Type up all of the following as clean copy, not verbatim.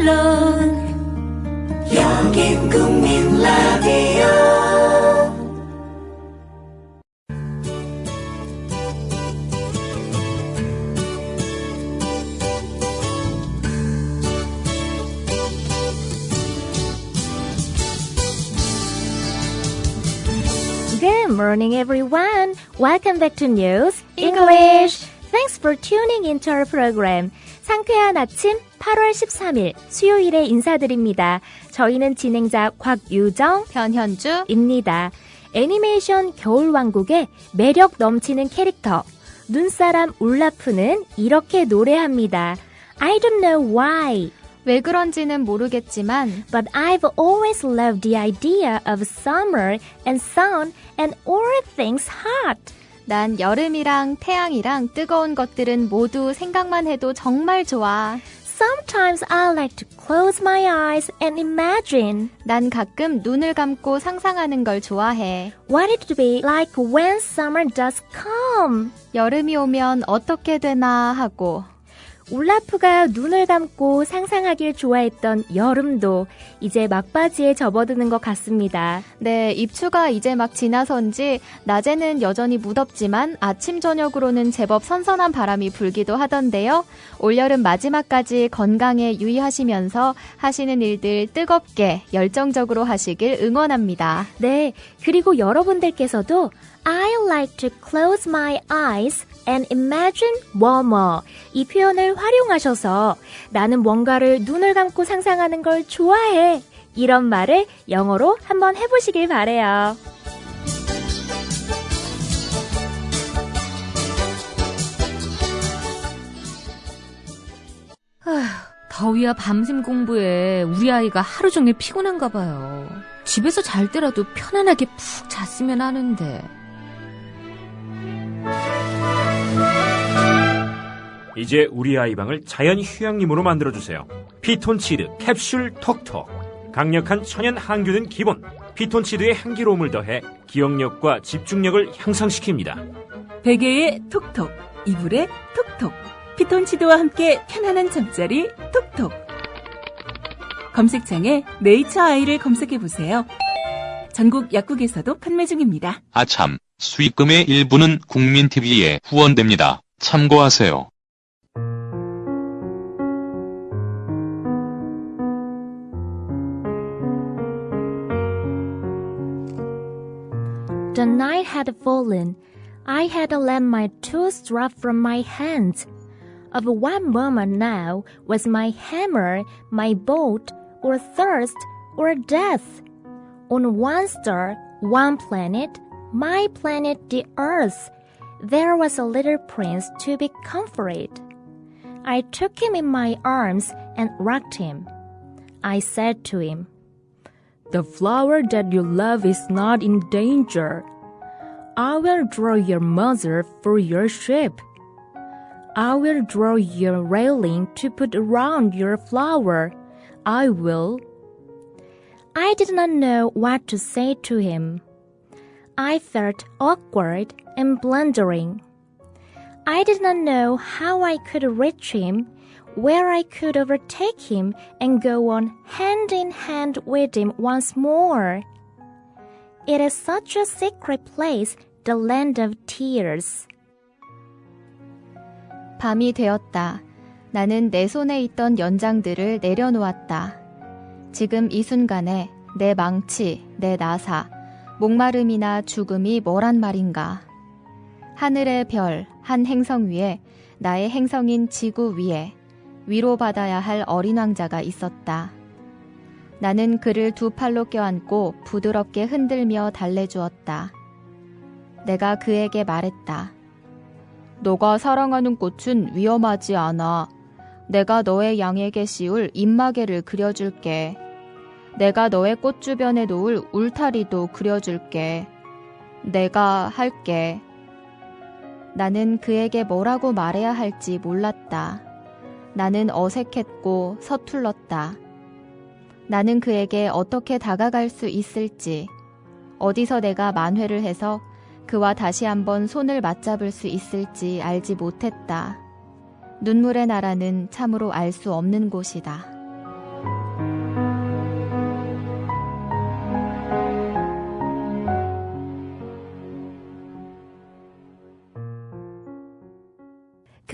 물론 여긴 국민 라디오. Good morning, everyone. Welcome back to News English. Thanks for tuning into our program. 상쾌한 아침 8월 13일 수요일에 인사드립니다. 저희는 진행자 곽유정, 변현주입니다. 애니메이션 겨울왕국의 매력 넘치는 캐릭터 눈사람 울라프는 이렇게 노래합니다. I don't know why. 왜 그런지는 모르겠지만 But I've always loved the idea of summer and sun and all things hot. 난 여름이랑 태양이랑 뜨거운 것들은 모두 생각만 해도 정말 좋아. Sometimes I like to close my eyes and imagine. 난 가끔 눈을 감고 상상하는 걸 좋아해. What it would be like when summer does come. 여름이 오면 어떻게 되나 하고. 울라프가 눈을 감고 상상하길 좋아했던 여름도 이제 막바지에 접어드는 것 같습니다. 네, 입추가 이제 막 지나선지 낮에는 여전히 무덥지만 아침 저녁으로는 제법 선선한 바람이 불기도 하던데요. 올여름 마지막까지 건강에 유의하시면서 하시는 일들 뜨겁게 열정적으로 하시길 응원합니다. 네, 그리고 여러분들께서도 I like to close my eyes and imagine warmer. 이 표현을 활용하셔서 나는 뭔가를 눈을 감고 상상하는 걸 좋아해. 이런 말을 영어로 한번 해보시길 바래요. 더위와 밤샘 공부에 우리 아이가 하루 종일 피곤한가 봐요. 집에서 잘 때라도 편안하게 푹 잤으면 하는데. 이제 우리 아이 방을 자연 휴양림으로 만들어주세요. 피톤치드 캡슐 톡톡. 강력한 천연 항균은 기본. 피톤치드의 향기로움을 더해 기억력과 집중력을 향상시킵니다. 베개에 톡톡, 이불에 톡톡. 피톤치드와 함께 편안한 잠자리 톡톡. 검색창에 네이처 아이를 검색해보세요. 전국 약국에서도 판매 중입니다. 아참, 수익금의 일부는 국민TV에 후원됩니다. 참고하세요. The night had fallen. I had let my tools drop from my hands. Of what moment now was my hammer, my bolt, or thirst, or death? On one star, one planet, my planet the Earth, there was a little prince to be comforted. I took him in my arms and rocked him. I said to him, The flower that you love is not in danger. I will draw your mother for your ship. I will draw your railing to put around your flower. I will. I did not know what to say to him. I felt awkward and blundering. I did not know how I could reach him, where I could overtake him and go on hand in hand with him once more. It is such a secret place, the land of tears. 밤이 되었다. 나는 내 손에 있던 연장들을 내려놓았다. 지금 이 순간에 내 망치, 내 나사, 목마름이나 죽음이 뭐란 말인가. 하늘의 별, 한 행성 위에 나의 행성인 지구 위에 위로받아야 할 어린 왕자가 있었다. 나는 그를 두 팔로 껴안고 부드럽게 흔들며 달래주었다. 내가 그에게 말했다. 너가 사랑하는 꽃은 위험하지 않아. 내가 너의 양에게 씌울 입마개를 그려줄게. 내가 너의 꽃 주변에 놓을 울타리도 그려줄게. 내가 할게. 나는 그에게 뭐라고 말해야 할지 몰랐다. 나는 어색했고 서툴렀다. 나는 그에게 어떻게 다가갈 수 있을지, 어디서 내가 만회를 해서 그와 다시 한번 손을 맞잡을 수 있을지 알지 못했다. 눈물의 나라는 참으로 알 수 없는 곳이다.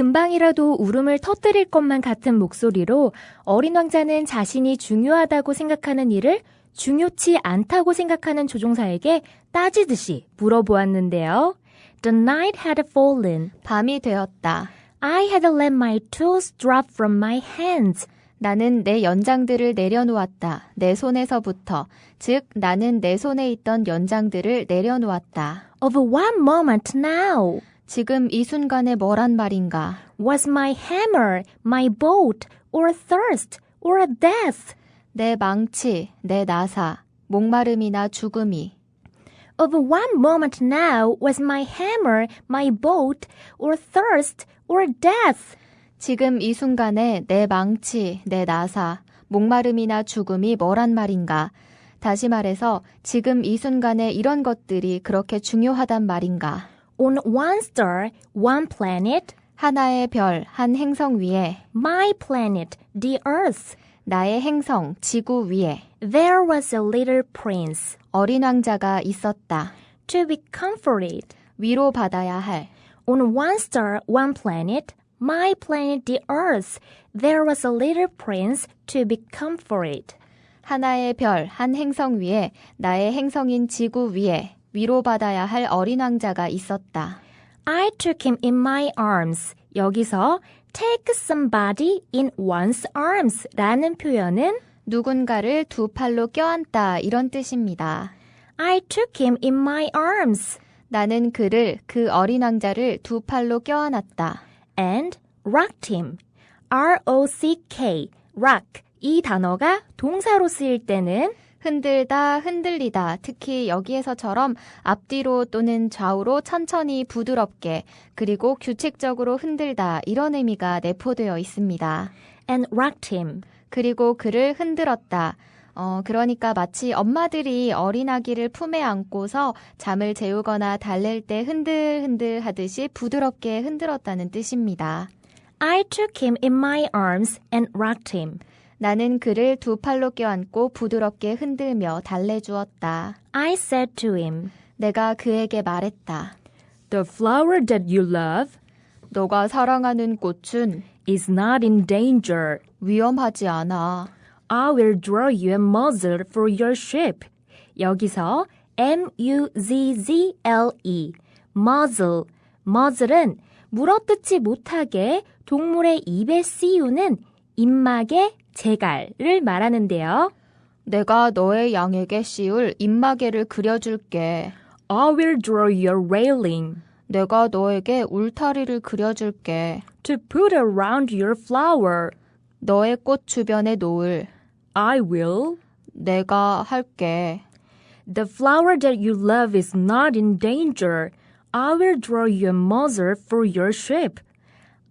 금방이라도 울음을 터뜨릴 것만 같은 목소리로 어린 왕자는 자신이 중요하다고 생각하는 일을 중요치 않다고 생각하는 조종사에게 따지듯이 물어보았는데요. The night had fallen. 밤이 되었다. I had let my tools drop from my hands. 나는 내 연장들을 내려놓았다. 내 손에서부터. 즉, 나는 내 손에 있던 연장들을 내려놓았다. Of one moment now 지금 이 순간에 뭐란 말인가? was my hammer, my bolt, or thirst, or death. 내 망치, 내 나사, 목마름이나 죽음이. Of one moment now was my hammer, my bolt, or thirst, or death. 지금 이 순간에 내 망치, 내 나사, 목마름이나 죽음이 뭐란 말인가? 다시 말해서 지금 이 순간에 이런 것들이 그렇게 중요하단 말인가? On one star, one planet, 하나의 별, 한 행성 위에, my planet, the earth, 나의 행성, 지구 위에, there was a little prince. 어린 왕자가 있었다. To be comforted. 위로받아야 할. On one star, one planet, my planet, the earth, there was a little prince to be comforted. 하나의 별, 한 행성 위에, 나의 행성인 지구 위에, 위로받아야 할 어린 왕자가 있었다. I took him in my arms. 여기서 take somebody in one's arms 라는 표현은 누군가를 두 팔로 껴안다 이런 뜻입니다. I took him in my arms 나는 그 어린 왕자를 두 팔로 껴안았다. and rocked him. R-O-C-K, rock. 이 단어가 동사로 쓰일 때는 흔들다, 흔들리다, 특히 여기에서처럼 앞뒤로 또는 좌우로 천천히 부드럽게 그리고 규칙적으로 흔들다 이런 의미가 내포되어 있습니다. and rocked him. 그리고 그를 흔들었다. 그러니까 마치 엄마들이 어린아기를 품에 안고서 잠을 재우거나 달랠 때 흔들흔들 하듯이 부드럽게 흔들었다는 뜻입니다. I took him in my arms and rocked him. 나는 그를 두 팔로 껴안고 부드럽게 흔들며 달래주었다. I said to him, 내가 그에게 말했다. The flower that you love 너가 사랑하는 꽃은 is not in danger. 위험하지 않아. I will draw you a muzzle for your ship. 여기서 M-U-Z-Z-L-E, muzzle. muzzle은 물어뜯지 못하게 동물의 입에 씌우는 입마개, 재갈을 말하는데요. 내가 너의 양에게 씌울 입마개를 그려줄게. I will draw your railing 내가 너에게 울타리를 그려줄게. to put around your flower. 너의 꽃 주변에 놓을. I will. 내가 할게. The flower that you love is not in danger. I will draw you a muzzle for your ship.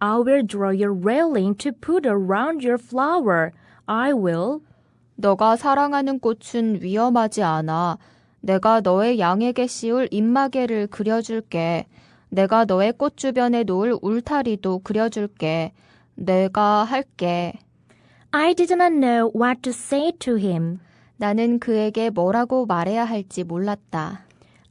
I will draw your railing to put around your flower. I will. 너가 사랑하는 꽃은 위험하지 않아. 내가 너의 양에게 씌울 입마개를 그려줄게. 내가 너의 꽃 주변에 놓을 울타리도 그려줄게. 내가 할게. I did not know what to say to him. 나는 그에게 뭐라고 말해야 할지 몰랐다.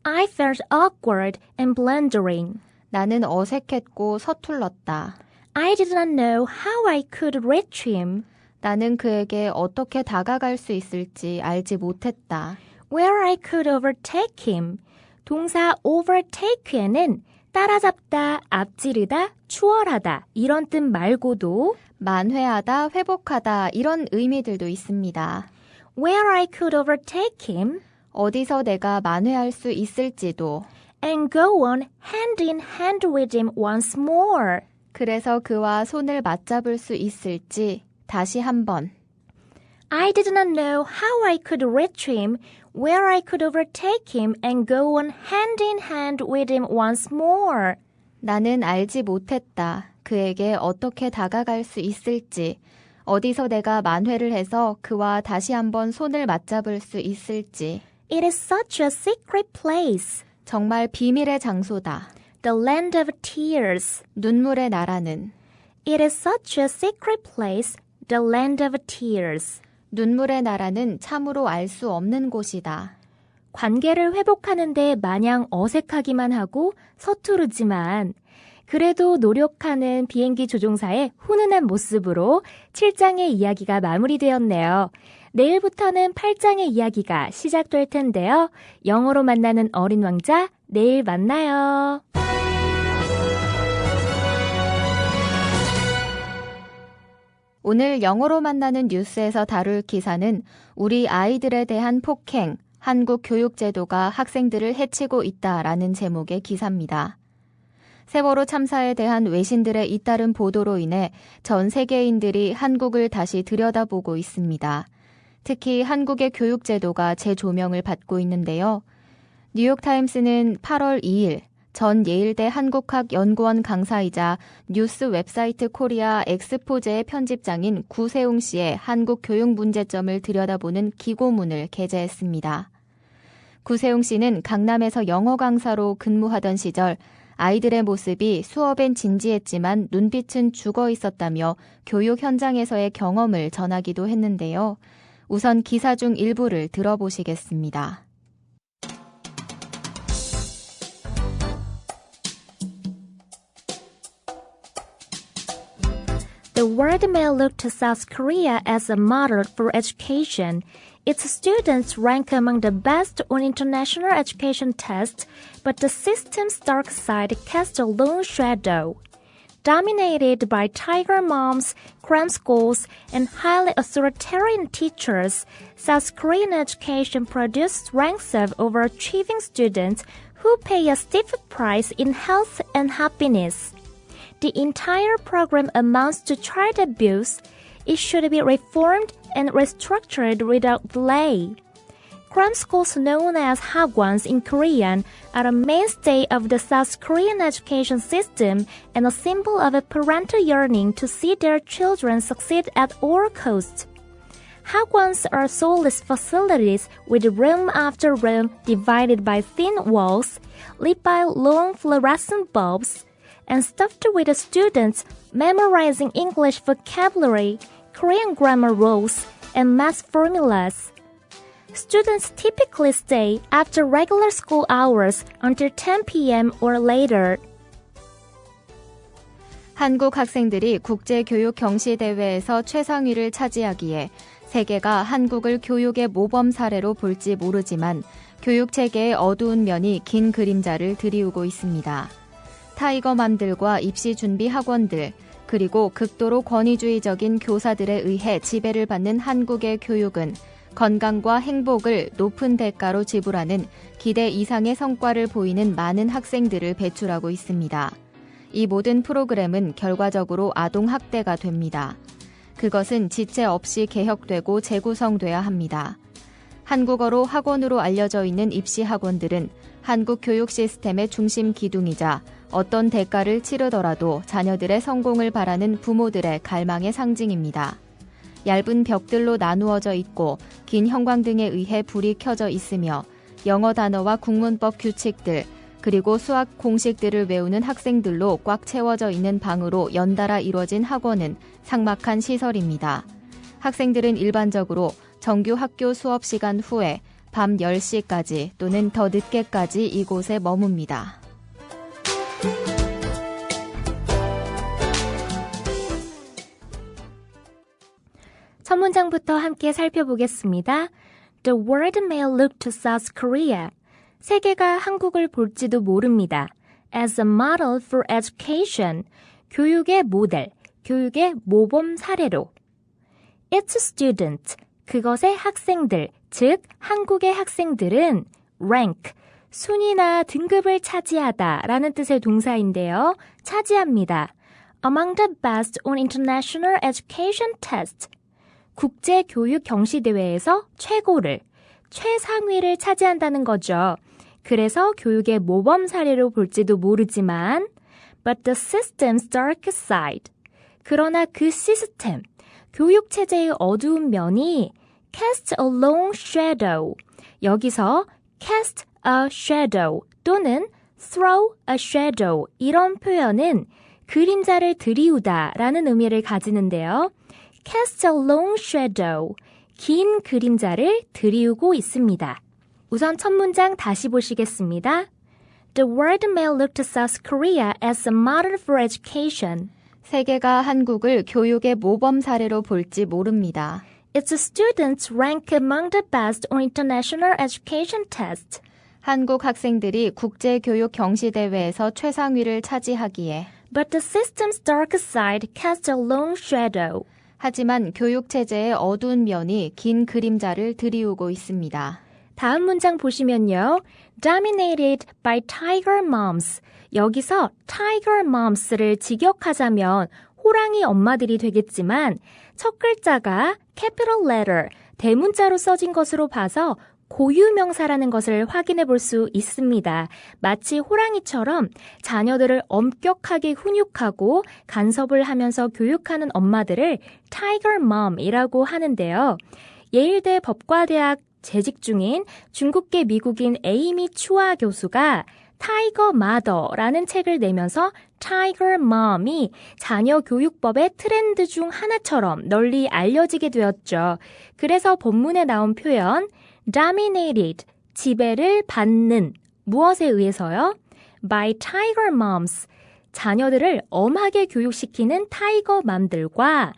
I felt awkward and blundering. 나는 어색했고 서툴렀다. I did not know how I could reach him. 나는 그에게 어떻게 다가갈 수 있을지 알지 못했다. Where I could overtake him. 동사 overtake에는 따라잡다, 앞지르다, 추월하다 이런 뜻 말고도 만회하다, 회복하다 이런 의미들도 있습니다. where I could overtake him 어디서 내가 만회할 수 있을지도 and go on hand in hand with him once more. 그래서 그와 손을 맞잡을 수 있을지 다시 한번 I did not know how I could reach him, where I could overtake him and go on hand in hand with him once more. 나는 알지 못했다. 그에게 어떻게 다가갈 수 있을지, 어디서 내가 만회를 해서 그와 다시 한번 손을 맞잡을 수 있을지. It is such a secret place. 정말 비밀의 장소다. The land of tears. 눈물의 나라는. It is such a secret place. The land of tears. 눈물의 나라는 참으로 알 수 없는 곳이다. 관계를 회복하는데 마냥 어색하기만 하고 서투르지만 그래도 노력하는 비행기 조종사의 훈훈한 모습으로 7장의 이야기가 마무리되었네요. 내일부터는 8장의 이야기가 시작될 텐데요. 영어로 만나는 어린 왕자, 내일 만나요. 오늘 영어로 만나는 뉴스에서 다룰 기사는 우리 아이들에 대한 폭행, 한국 교육제도가 학생들을 해치고 있다라는 제목의 기사입니다. 세월호 참사에 대한 외신들의 잇따른 보도로 인해 전 세계인들이 한국을 다시 들여다보고 있습니다. 특히 한국의 교육제도가 재조명을 받고 있는데요. 뉴욕타임스는 8월 2일 전 예일대 한국학연구원 강사이자 뉴스 웹사이트 코리아 엑스포제의 편집장인 구세웅 씨의 한국 교육 문제점을 들여다보는 기고문을 게재했습니다. 구세웅 씨는 강남에서 영어 강사로 근무하던 시절 아이들의 모습이 수업엔 진지했지만 눈빛은 죽어 있었다며 교육 현장에서의 경험을 전하기도 했는데요. 우선 기사 중 일부를 들어보시겠습니다. The world may look to South Korea as a model for education. Its students rank among the best on international education tests, but the system's dark side casts a long shadow. Dominated by tiger moms, cram schools, and highly authoritarian teachers, South Korean education produces ranks of overachieving students who pay a stiff price in health and happiness. The entire program amounts to child abuse. It should be reformed and restructured without delay. Cram schools known as hagwons in Korean are a mainstay of the South Korean education system and a symbol of a parental yearning to see their children succeed at all costs. Hagwons are soulless facilities with room after room divided by thin walls, lit by long fluorescent bulbs, and stuffed with the students memorizing English vocabulary, Korean grammar rules, and math formulas. Students typically stay after regular school hours until 10 p.m. or later. 한국 학생들이 국제교육 경시대회에서 최상위를 차지하기에 세계가 한국을 교육의 모범 사례로 볼지 모르지만 교육체계의 어두운 면이 긴 그림자를 드리우고 있습니다. 타이거맘들과 입시준비 학원들, 그리고 극도로 권위주의적인 교사들에 의해 지배를 받는 한국의 교육은 건강과 행복을 높은 대가로 지불하는 기대 이상의 성과를 보이는 많은 학생들을 배출하고 있습니다. 이 모든 프로그램은 결과적으로 아동학대가 됩니다. 그것은 지체 없이 개혁되고 재구성돼야 합니다. 한국어로 학원으로 알려져 있는 입시 학원들은 한국 교육 시스템의 중심 기둥이자 어떤 대가를 치르더라도 자녀들의 성공을 바라는 부모들의 갈망의 상징입니다. 얇은 벽들로 나누어져 있고 긴 형광등에 의해 불이 켜져 있으며 영어 단어와 국문법 규칙들 그리고 수학 공식들을 외우는 학생들로 꽉 채워져 있는 방으로 연달아 이루어진 학원은 삭막한 시설입니다. 학생들은 일반적으로 정규 학교 수업 시간 후에 밤 10시까지 또는 더 늦게까지 이곳에 머뭅니다. 첫 문장부터 함께 살펴보겠습니다. The world may look to South Korea. 세계가 한국을 볼지도 모릅니다. As a model for education. 교육의 모델, 교육의 모범 사례로. Its students. 그것의 학생들, 즉 한국의 학생들은 rank, 순위나 등급을 차지하다 라는 뜻의 동사인데요. 차지합니다. Among the best on international education tests. 국제교육 경시대회에서 최고를, 최상위를 차지한다는 거죠. 그래서 교육의 모범 사례로 볼지도 모르지만 but the system's dark side. 그러나 그 시스템, 교육체제의 어두운 면이 cast a long shadow. 여기서 cast a shadow 또는 throw a shadow 이런 표현은 그림자를 들이우다 라는 의미를 가지는데요. cast a long shadow, 긴 그림자를 들이우고 있습니다. 우선 첫 문장 다시 보시겠습니다. The world may look to South Korea as a model for education. 세계가 한국을 교육의 모범 사례로 볼지 모릅니다. Its students rank among the best on international education tests. 한국 학생들이 국제교육 경시대회에서 최상위를 차지하기에 But the system's dark side casts a long shadow. 하지만 교육체제의 어두운 면이 긴 그림자를 드리우고 있습니다. 다음 문장 보시면요. Dominated by tiger moms. 여기서 tiger moms를 직역하자면 호랑이 엄마들이 되겠지만 첫 글자가 capital letter, 대문자로 써진 것으로 봐서 고유명사라는 것을 확인해 볼 수 있습니다. 마치 호랑이처럼 자녀들을 엄격하게 훈육하고 간섭을 하면서 교육하는 엄마들을 Tiger Mom이라고 하는데요. 예일대 법과대학 재직 중인 중국계 미국인 에이미 추아 교수가 타이거 마더라는 책을 내면서 Tiger Mom이 자녀 교육법의 트렌드 중 하나처럼 널리 알려지게 되었죠. 그래서 본문에 나온 표현 dominated, 지배를 받는, 무엇에 의해서요? by tiger moms, 자녀들을 엄하게 교육시키는 타이거 맘들과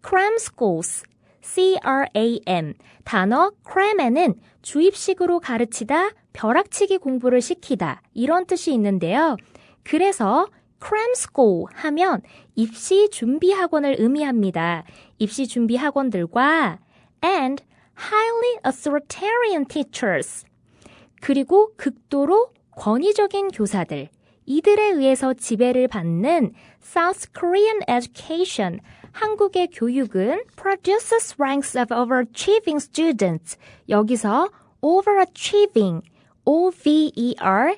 cram schools, C-R-A-M, 단어 cram에는 주입식으로 가르치다, 벼락치기 공부를 시키다 이런 뜻이 있는데요. 그래서 cram school 하면 입시 준비 학원을 의미합니다. 입시 준비 학원들과 and highly authoritarian teachers, 그리고 극도로 권위적인 교사들, 이들에 의해서 지배를 받는 South Korean education, 한국의 교육은 produces ranks of overachieving students. 여기서 overachieving, O-V-E-R-A-C-H-I-E-V-E,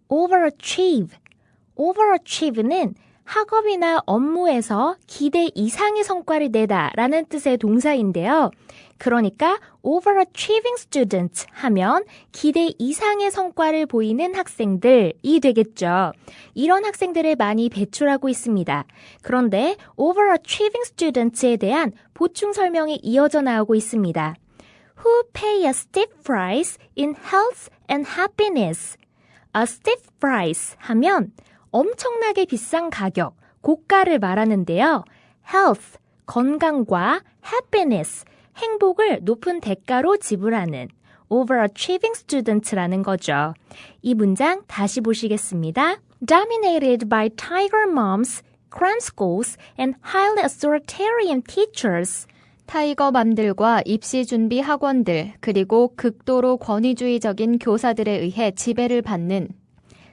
overachieve, overachieve는 학업이나 업무에서 기대 이상의 성과를 내다라는 뜻의 동사인데요. 그러니까 overachieving students 하면 기대 이상의 성과를 보이는 학생들이 되겠죠. 이런 학생들을 많이 배출하고 있습니다. 그런데 overachieving students에 대한 보충 설명이 이어져 나오고 있습니다. Who pay a stiff price in health and happiness. A stiff price 하면 엄청나게 비싼 가격, 고가를 말하는데요. health, 건강과 happiness, 행복을 높은 대가로 지불하는 overachieving student라는 거죠. 이 문장 다시 보시겠습니다. Dominated by tiger moms, cram schools, and highly authoritarian teachers. 타이거 맘들과 입시 준비 학원들, 그리고 극도로 권위주의적인 교사들에 의해 지배를 받는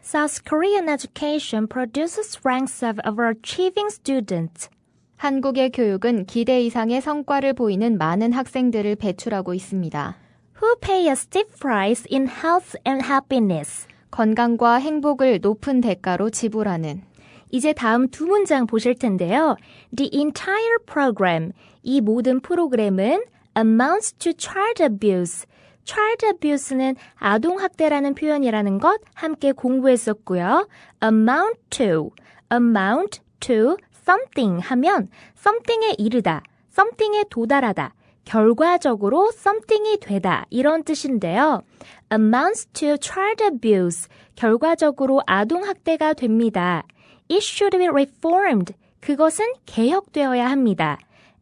South Korean education produces ranks of overachieving students. 한국의 교육은 기대 이상의 성과를 보이는 많은 학생들을 배출하고 있습니다. Who pay a stiff price in health and happiness. 건강과 행복을 높은 대가로 지불하는. 이제 다음 두 문장 보실 텐데요. The entire program, 이 모든 프로그램은 amounts to child abuse. child abuse는 아동학대라는 표현이라는 것 함께 공부했었고요. amount to something 하면 something에 이르다, something에 도달하다, 결과적으로 something이 되다 이런 뜻인데요. amounts to child abuse, 결과적으로 아동학대가 됩니다. It should be reformed, 그것은 개혁되어야 합니다.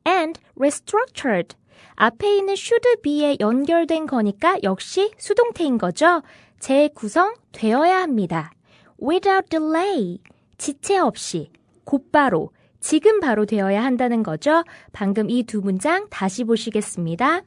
and restructured, 앞에 있는 should be에 연결된 거니까 역시 수동태인 거죠. 재구성되어야 합니다. Without delay, 지체 없이, 곧바로, 지금 바로 되어야 한다는 거죠. 방금 이 두 문장 다시 보시겠습니다.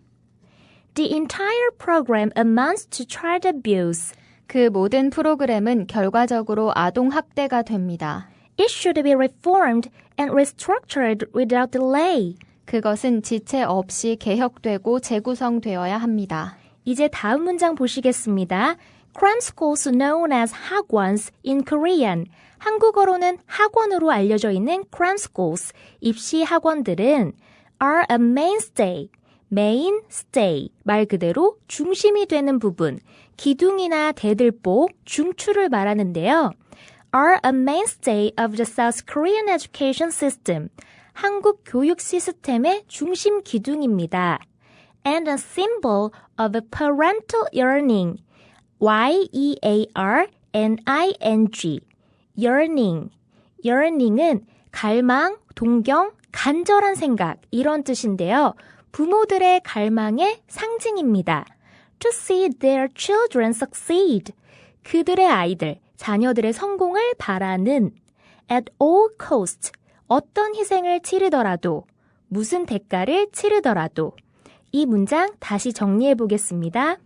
The entire program amounts to child abuse. 그 모든 프로그램은 결과적으로 아동학대가 됩니다. It should be reformed and restructured without delay. 그것은 지체 없이 개혁되고 재구성되어야 합니다. 이제 다음 문장 보시겠습니다. Cram schools known as 학원s in Korean. 한국어로는 학원으로 알려져 있는 cram schools, 입시 학원들은 are a mainstay, 말 그대로 중심이 되는 부분, 기둥이나 대들보, 중추를 말하는데요. are a mainstay of the South Korean education system. 한국 교육 시스템의 중심 기둥입니다. and a symbol of a parental yearning. Y-E-A-R-N-I-N-G. yearning. yearning은 갈망, 동경, 간절한 생각 이런 뜻인데요. 부모들의 갈망의 상징입니다. To see their children succeed. 그들의 아이들, 자녀들의 성공을 바라는 at all cost. 어떤 희생을 치르더라도, 무슨 대가를 치르더라도. 이 문장 다시 정리해 보겠습니다.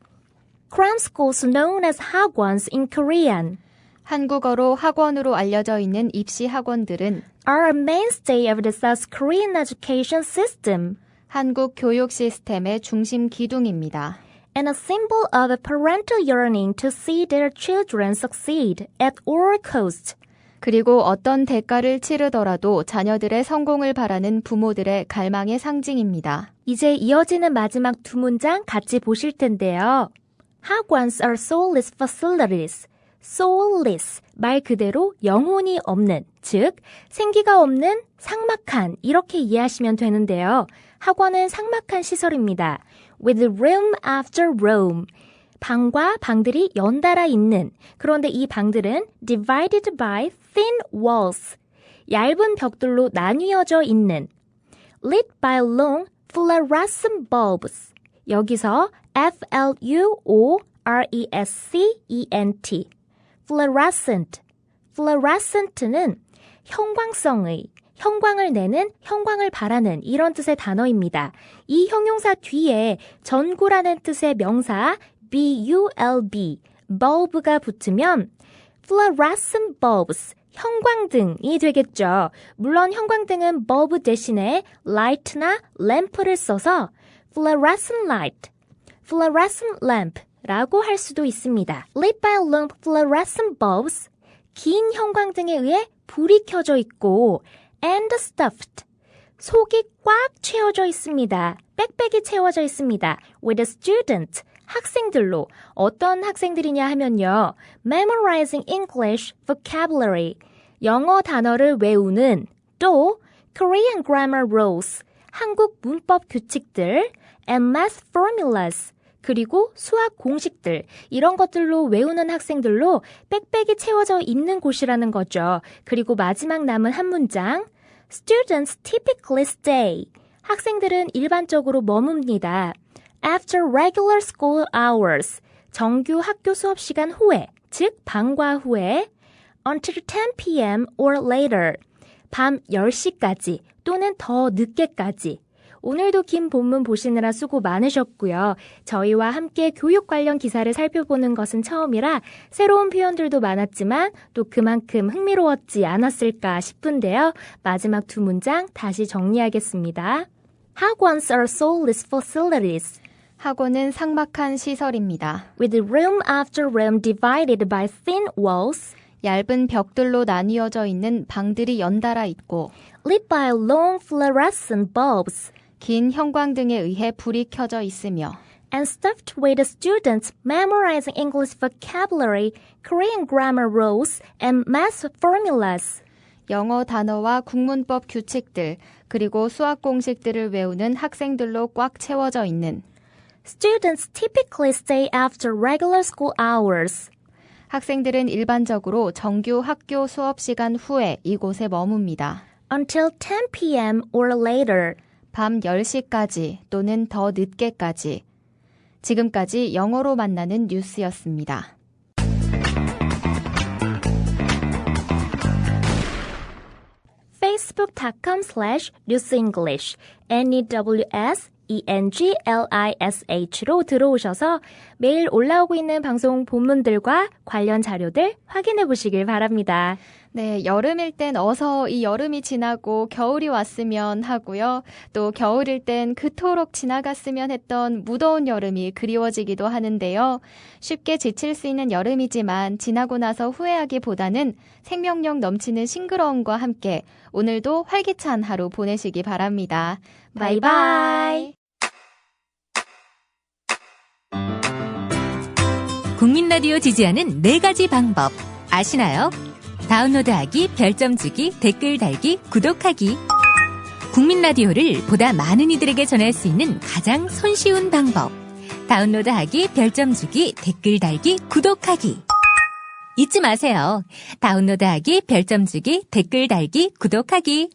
Cram schools known as hagwons in Korean 한국어로 학원으로 알려져 있는 입시 학원들은 are a mainstay of the South Korean education system 한국 교육 시스템의 중심 기둥입니다. and a symbol of a parental yearning to see their children succeed at all cost. 그리고 어떤 대가를 치르더라도 자녀들의 성공을 바라는 부모들의 갈망의 상징입니다. 이제 이어지는 마지막 두 문장 같이 보실 텐데요. Hagwons are soulless facilities. soulless, 말 그대로 영혼이 없는, 즉 생기가 없는 삭막한 이렇게 이해하시면 되는데요. 학원은 삭막한 시설입니다. With room after room. 방과 방들이 연달아 있는, 그런데 이 방들은 divided by thin walls. 얇은 벽돌로 나뉘어져 있는. Lit by long fluorescent bulbs. 여기서 F-L-U-O-R-E-S-C-E-N-T. fluorescent. fluorescent는 형광성의, 형광을 내는, 형광을 바라는 이런 뜻의 단어입니다. 이 형용사 뒤에 전구라는 뜻의 명사 bulb, bulb가 붙으면 fluorescent bulbs, 형광등이 되겠죠. 물론 형광등은 bulb 대신에 light나 램프를 써서 fluorescent light, fluorescent lamp라고 할 수도 있습니다. Lit by long fluorescent bulbs, 긴 형광등에 의해 불이 켜져 있고 and stuffed, 속이 꽉 채워져 있습니다. 빽빽이 채워져 있습니다. With a student, 학생들로. 어떤 학생들이냐 하면요. Memorizing English vocabulary, 영어 단어를 외우는, 또 Korean grammar rules, 한국 문법 규칙들, and math formulas, 그리고 수학 공식들, 이런 것들로 외우는 학생들로 빽빽이 채워져 있는 곳이라는 거죠. 그리고 마지막 남은 한 문장, Students typically stay. 학생들은 일반적으로 머뭅니다. After regular school hours. 정규 학교 수업 시간 후에, 즉 방과 후에 until 10 p.m. or later. 밤 10시까지 또는 더 늦게까지. 오늘도 긴 본문 보시느라 수고 많으셨고요. 저희와 함께 교육 관련 기사를 살펴보는 것은 처음이라 새로운 표현들도 많았지만 또 그만큼 흥미로웠지 않았을까 싶은데요. 마지막 두 문장 다시 정리하겠습니다. Hagwons are soulless facilities. 학원은 삭막한 시설입니다. With room after room divided by thin walls. 얇은 벽돌로 나뉘어져 있는 방들이 연달아 있고 Lit by long fluorescent bulbs. 긴 형광등에 의해 불이 켜져 있으며 And stuffed with students memorizing English vocabulary, Korean grammar rules, and math formulas. 영어 단어와 국문법 규칙들, 그리고 수학 공식들을 외우는 학생들로 꽉 채워져 있는 Students typically stay after regular school hours. 학생들은 일반적으로 정규 학교 수업 시간 후에 이곳에 머뭅니다. Until 10 p.m. or later. 밤 10시까지 또는 더 늦게까지. 지금까지 영어로 만나는 뉴스였습니다. facebook.com/newsenglish NEWSENGLISH로 들어오셔서 매일 올라오고 있는 방송 본문들과 관련 자료들 확인해 보시길 바랍니다. 네, 여름일 땐 어서 이 여름이 지나고 겨울이 왔으면 하고요. 또 겨울일 땐 그토록 지나갔으면 했던 무더운 여름이 그리워지기도 하는데요. 쉽게 지칠 수 있는 여름이지만 지나고 나서 후회하기보다는 생명력 넘치는 싱그러움과 함께 오늘도 활기찬 하루 보내시기 바랍니다. 바이바이. 국민 라디오 지지하는 4가지 방법 아시나요? 다운로드하기, 별점 주기, 댓글 달기, 구독하기. 국민 라디오를 보다 많은 이들에게 전할 수 있는 가장 손쉬운 방법. 다운로드하기, 별점 주기, 댓글 달기, 구독하기. 잊지 마세요. 다운로드하기, 별점 주기, 댓글 달기, 구독하기.